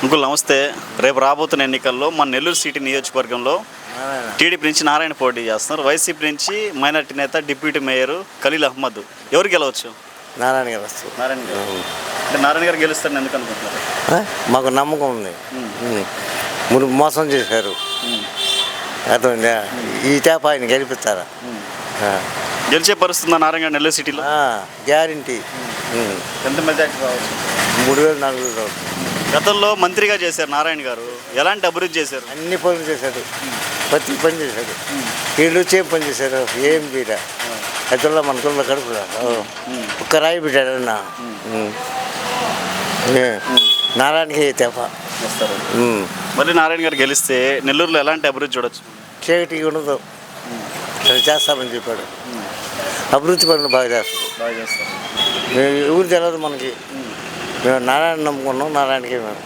Uncle నమస్తే. రేపు రాబోతున్న ఎన్నికల్లో మన నెల్లూరు సిటీ నియోజకవర్గంలో టీడీపీ నుంచి నారాయణ పోటీ చేస్తున్నారు. వైసీపీ నుంచి మైనార్టీ నేత డిప్యూటీ మేయర్ ఖలీల్ అహ్మద్. ఎవరు గెలవచ్చు? నారాయణ గారు వస్తారు. నారాయణ గారు. అంటే నారాయణ గారు గెలుస్తారని ఎందుకు అనుకుంటున్నారు? మాకు నమ్మకం ఉంది. మీరు మోసం చేశారు అర్థమైందా? ఈ టైప్ ఆయన గెలిపిస్తారా? గెలిచే పరిస్థితుందా నారాయణ గారు నెల్లూరు సిటీలో? గ్యారంటీ. ఎంత మెజార్టీ రావచ్చు? 3,000 4,000. గతంలో మంత్రిగా చేశారు నారాయణ గారు. ఎలాంటి అభివృద్ధి చేశారు? అన్ని పనులు చేశాడు, ప్రతి పని చేశాడు. వీళ్ళు వచ్చి ఏం పని చేశారు? ఏం చేయలే. అతల్లో మనకున్న కడుపులో ఒక్క రాయి పెట్టాడన్నా. నారాయణకి తెప్ప వస్తారు. మళ్ళీ నారాయణ గారు గెలిస్తే నెల్లూరులో ఎలాంటి అభివృద్ధి చూడొచ్చు? చీకటి ఉండదు, అది చేస్తామని చెప్పాడు. అభివృద్ధి పనులు బాగా చేస్తాడు. బాగా చేస్తారు. ఎవరు తెలియదు మనకి. మేము నారాయణ నమ్ముకున్నాం, నారాయణకి మేము